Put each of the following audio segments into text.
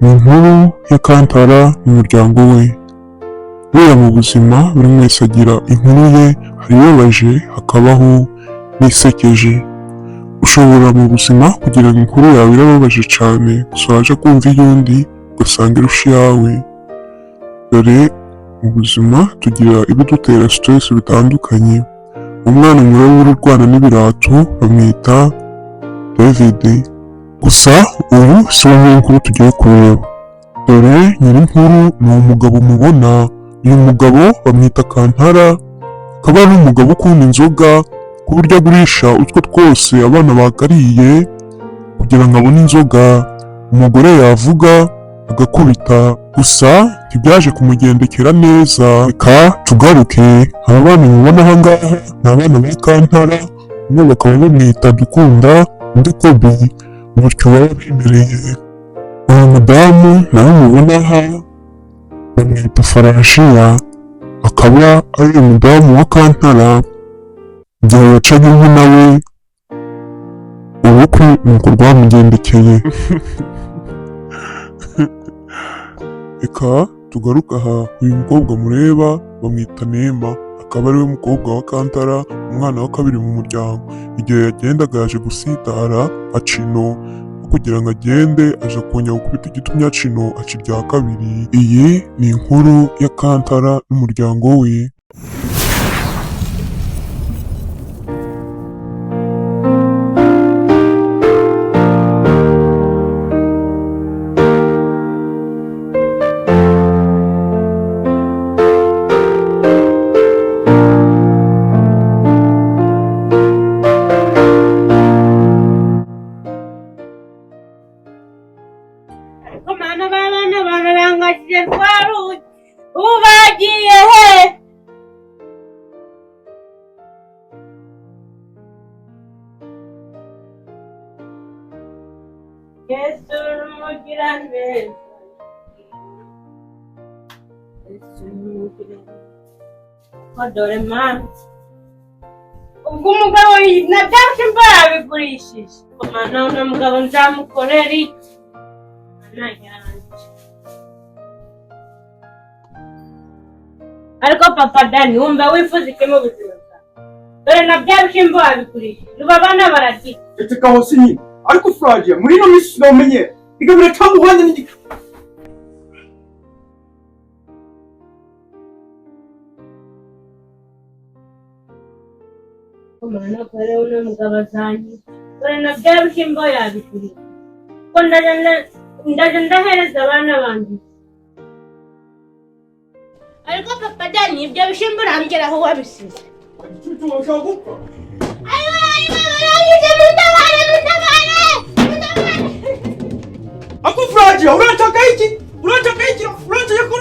Ni inkuru ya Kantara n'umuryango we. Buriya mu buzima buri wese agira inkuru ye, hari ibabaje hakabaho n'isekeje. Ushobora mu buzima kugira ngo inkuru yawe irababaje cyane, gusa waje kumva iy'undi ugasanga irusha iyawe. Dore mu buzima tugira ibidutera stress bitandukanye. Umwana murabura urwana n'ibirato bamwita David. Gusa ubu si wo nkuru tugiye kureba. Dore nyir'inkuru ni umugabo mubona. Uyu mugabo bamwita Kantara, akaba ari umugabo ukunda inzoga ku buryo agurisha utwo twose abana bagariye kugira ngo abone inzoga. Umugore yavuga agakubita, gusa ntibyaje kumugendekera neza. Reka tugaruke, aba bana mubona aha ngaha ni abana ba Kantara, umwe bakaba bamwita Dukunda, undi Kobi, gutyo baba bemereye. Uyu mudamu nawe mubona aha bamwita Farashiya, akaba ari umudamu wa Kantara. Igihe yacaga inka nawe ubukwe nuko rwamugendekeye. Reka tugaruke aha. Uyu mukobwa mureba bamwita Nema, akaba ariwe mukobwa wa Kantara, umwana wa kabiri mu muryango. Igihe yagendaga yaje gusitara aca ino, kugira ngo agende aje kongera gukubita igitumye aca ino, aca irya kabiri. Iyi ni inkuru ya Kantara n'umuryango we. Ubagiye he? Yesu n'umugirane. Dore mama, ubwo umugabo nabyashe mbabigurishije. Mana uno mugabo nzamukorera iki? Ariko papa Dani, wumva wifuza iki mu buzima bwawe? Dore na bya bishimbo wabigurishije, ubu abana bararya. Ceceka hose nyine, ariko turagiye muri ino minsi uramenye igabiro cyangwa ubuhande n'igika. Umwana kare uno mugabo azanye, dore na bya bishimbo yabigurishije. Ko ndaje ndahereza abana banjye. Ariko papa Dani, ibyo bishimbo urambwira aho wabisize. Igicucu washaka gupfa. Ako turagiye, urashaka iki? Urashaka ko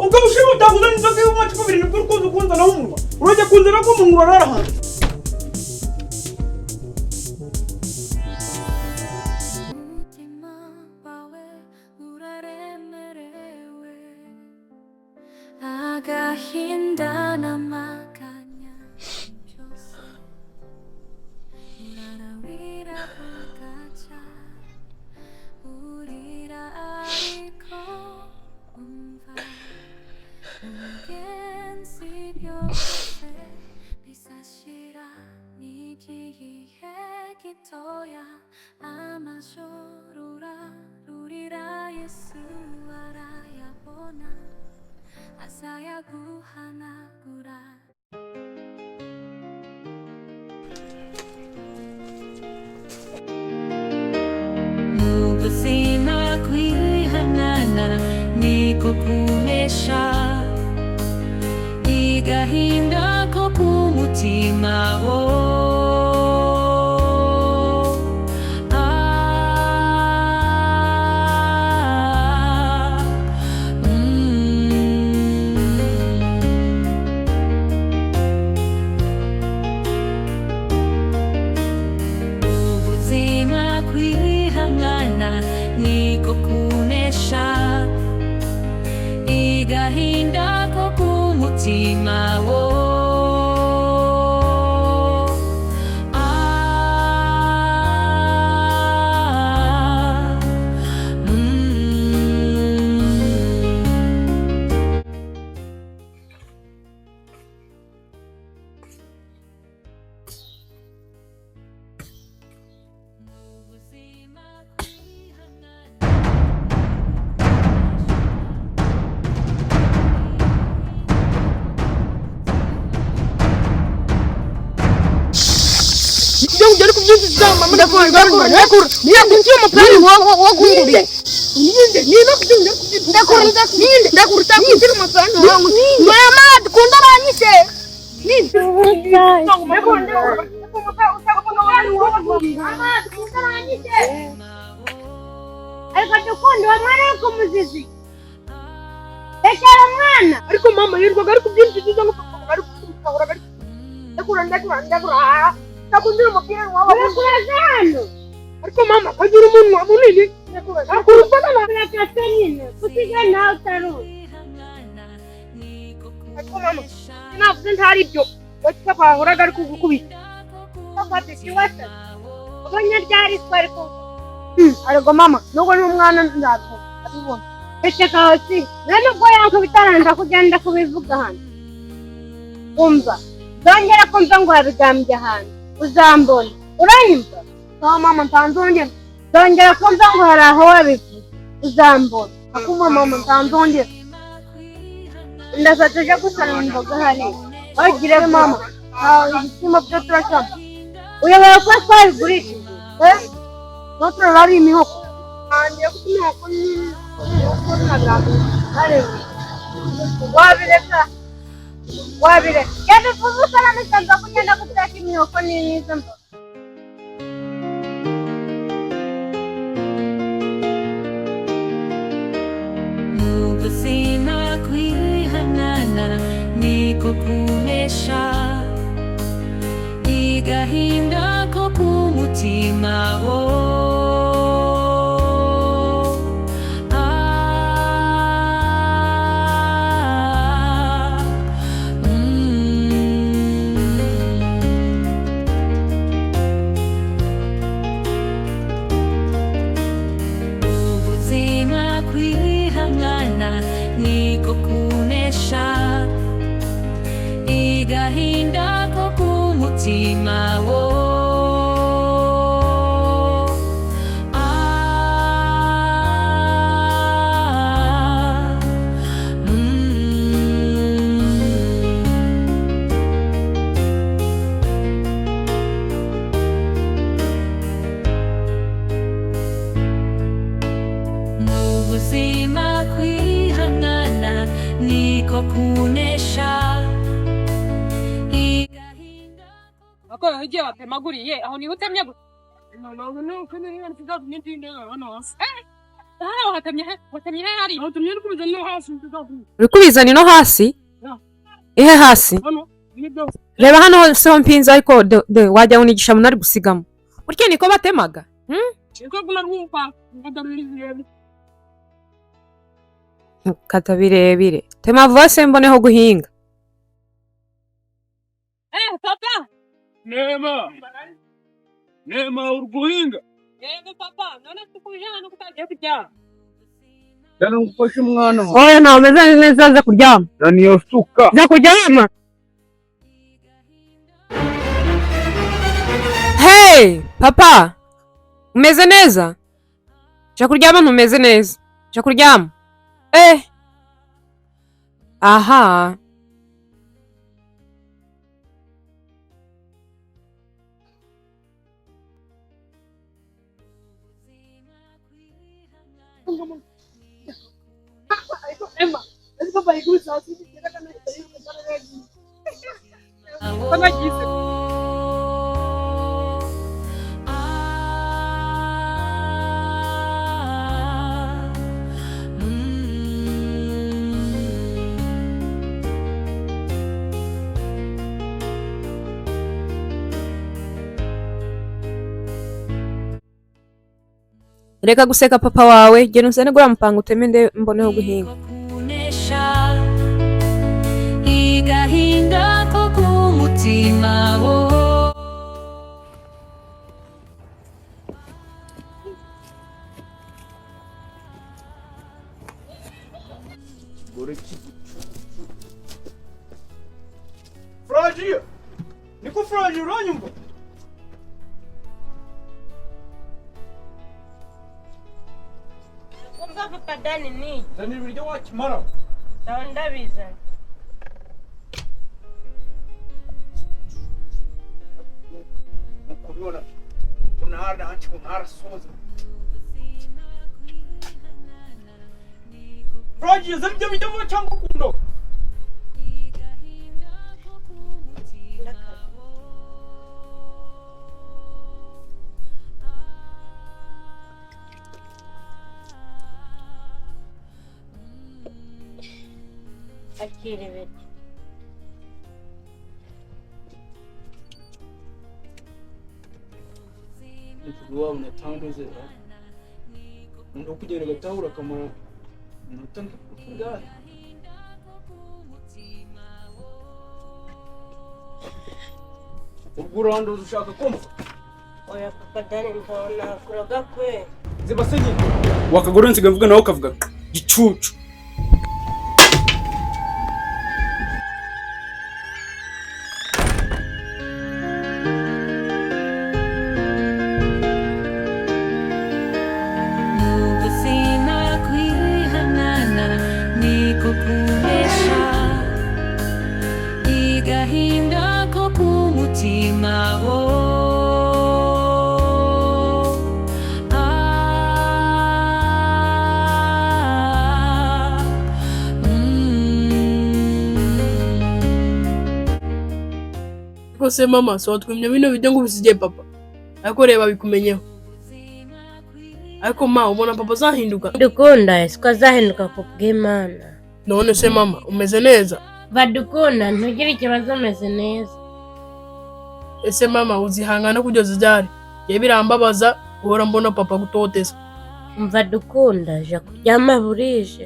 ubwo bushimbo utaguze n'inzoga y'umwaka kabiri nibwo urukundo ukundana n'umunwa. Urajya kunzana ko umunwa urara hanze. agahinda n'amaganya byose urarawira bugacya urira ariko umva umugenzi byose bisashira n'igihe gitoya amajoro urarurira Yesu arayabona azayaguhanagura. Mu buzima kwihangana niko kunesha igahinda ko ku mutima niko kunesha igahinda ko ku mutima Jangan jadi kebiasa sama mana kau Dia kunci mau pelari wah kunci. Ini nak jangan. Dah kur tak kunci makan. Mama kuntar ani se. Ni. Ayo kondo mana aku mesti. Ekara mana? Ariko mama yirwa gari kubyinshi cyangwa gari kukora gari. Ndakura. Takunzira umupira wawe. Kurazano. Ariko mama kagira umunwa munini. Akuru sana. Kurazano. Kusiga nawe taru. Ariko mama. Navuze ntari byo. Bacika bahora gari kugukubita. Papa siwata. Abanya ryari twari ko. Ariko mama, nuko ni umwana ndazo. Abibona. Ese kaosi. Nani ubwo yankubitana ndakugenda kubivuga hano. Umva. Zongera kumva ngo wabigambye hano. Uzambona. Uranyumva? Sawa mama ntanzongera. Zongera kumva ngo hari aho wabivuze. Uzambona. Akuma mama ntanzongera. Ndasatuje gusana imboga hari. Bagire mama. Ibisima byo turashaka. Uyobora ko twabigurishije. Notro rari imihoko. Ngiye kutimihoko ni wabireka yabivuze usana n'isanzwe kugenda guteka imyoko n'izo mboga ubuzima kwihanana niko kunesha igahinda ko kumutima niko kunesha igahinda ko kumutima ubuzima kwihanana niko kunesha igahinda Ako hiyo wapemaguriye aho ni utemye gusa. No kandi ni ntiza n'intinde hano hasi. Watemye hari. Watemye kubiza no hasi ntizavu. Uri kubizana no hasi? Ihe hasi? Hano nido. Reba hano se mpinza ariko de wajya unigisha munari gusigamo. Burya niko batemaga? Niko kuna rumpa ngadabirebire. Katabirebire. Tema vose mboneho guhinga. Papa. Nema urguhinga. Papa, none tukujana kutagiye kujya. Dana ngufashe umwana. Oya na umeze neza za kuryama. Dani yo suka. Za kuryama. Hey, papa. Umeze neza? Ja kuryama ntumeze neza. Ja kuryama. Aha. Emma, esse papai cruzou assim, tira a caneta aí, Como é que isso? Reka guseka papa wawe, gena usene gura mpango utemende mboneho guhinga. igahinda ko kumutima Frogia! Niko Frogia uranyumva? Kumva Dani ni Dani ibiryo wakimara. ndabiza. arasoza Rogers aribyo bijyamo cyangwa kundo akiri bete Ikiwa unatanguze ndo kugera gatahura kamara nutanga kugara Urugurando ushaka kumva oya papa Dani mbona kuroga kwe zibasenye wakagora nsiga mvuga nawe ukavuga gicucu ubuzima kwihanana niko kunesha igahinda ko kumutima wo Kose mama so twimye bino bijya ngo ubisige papa ariko reba bikumenyeho ariko ma ubona papa zahinduka dukunda siko azahinduka ku bw'Imana none se mama umeze neza badukunda ntugire ikibazo umeze neza ese mama uzihangana kugeza ryari ye birambabaza uhora mbona papa gutoteza umva dukunda je kuryama burije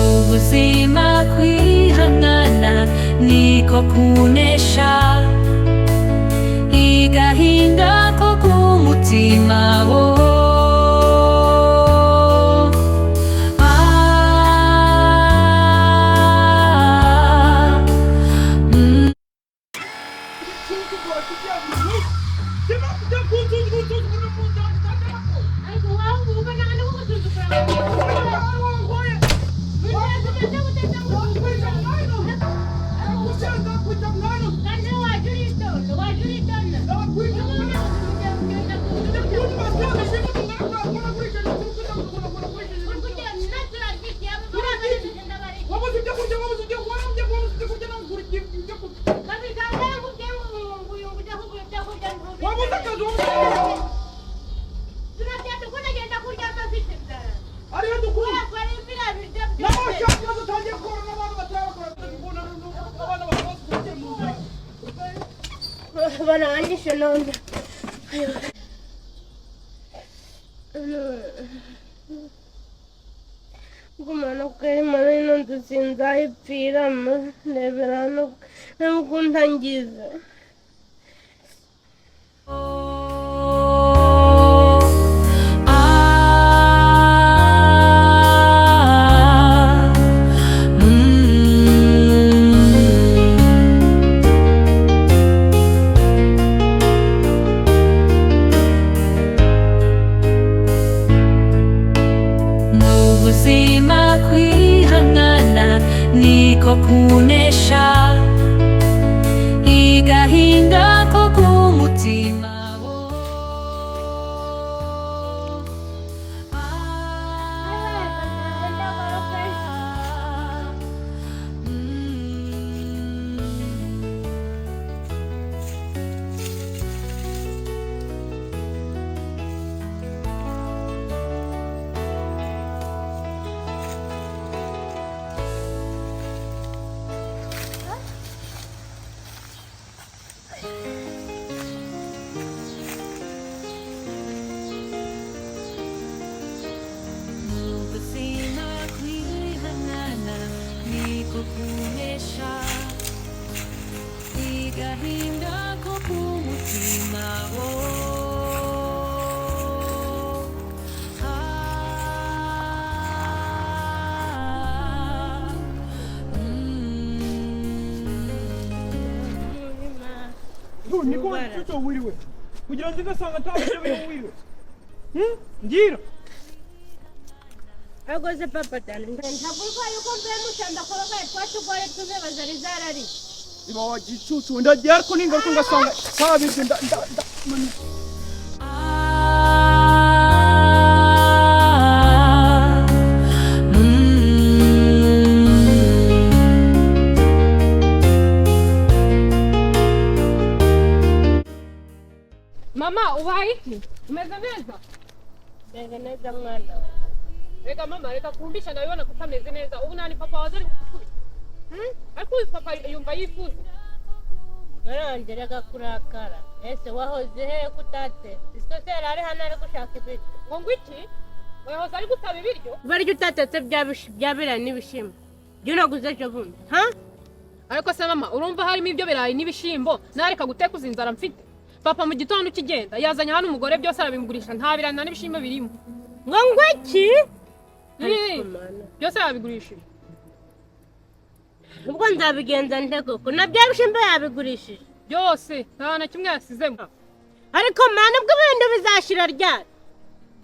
ubuzima kwihanana niko kunesha igahinda ko kumutima wo bana andisha nonda gumana kweri mana ino ndusinzayipfiramo ndebera no namukunda ngize ubuzima kwihanana niko kunesha igahinda ko kumutima wo ubuzima kwihanana niko kunesha igahinda ko kumutima wo niko cyo wiriwe kugira ngo ngasanga atabyo wiriwe ngira agoze papa cyane ntaguruka yuko mvuye mushanda koroga twashugore tubebaza rizarari Iba wagicucu ndagiye ariko ningaruka ngasanga sabirye Mama, ubaye iki? Umeze neza? Meze neza mwana. Reka mama, reka kumbisha ndabibona ko utameze neza. Ubu nani papa waje ari kukubita? Ariko uyu papa yumva yifuza. Narongeraga kurakara. Ese wahoze he kutate? Isosera ari hano ari gushaka ibiryo. Ngo iki? Wahoze ari gutaba ibiryo? Baryo utatetse byabira n'ibishimbo. Byo naguze ejo bundi. Ha? Ariko se mama, urumva harimo ibyo birayi n'ibishimbo, nareka guteka uzinzara mfite. Papa mu gitondo ukigenda yazanye hano umugore byose arabimugurisha nta birana n'ibishimbo birimo. Ngo ngwiki? Byose yabigurishije. Ubwo nzabigenza ntego ko nabyo bishimbo yabigurishije. Byose nta na kimwe yasizemo. Ariko mana ubwo ibintu bizashira ryari?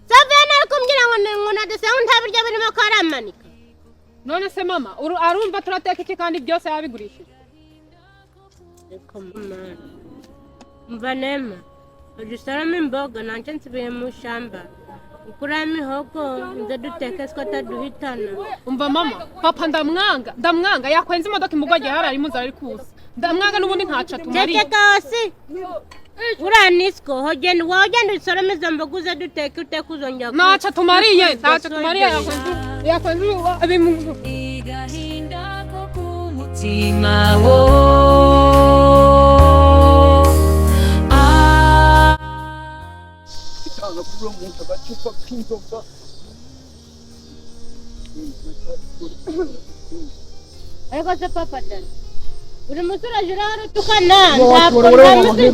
Savena ariko mbwira ngo nadesanga nta biryo birimo ko aramanika. None se mama, arumva turateka iki kandi byose yabigurishije? Ariko mama Mvanema, ujisalama imboga nanche nsibiye mu shamba. Ukura mihogo nze duteke skota duhitana. Umva mama, papa ndamwanga yakwenza imodoka imugwaje harari muzara ari kuza. Ndamwanga nubundi nkaca tumari. Teke kawasi. Uranisko hogeni wogenda usalama izo mboga uze duteke utekuzonja. Naca tumariye yakwenza abimu. Igahinda ko kumutima wo Nakura umuntu agacupa k'inzoga Ariko se papa cyane uri musura jira rutukana ntabwo ndamize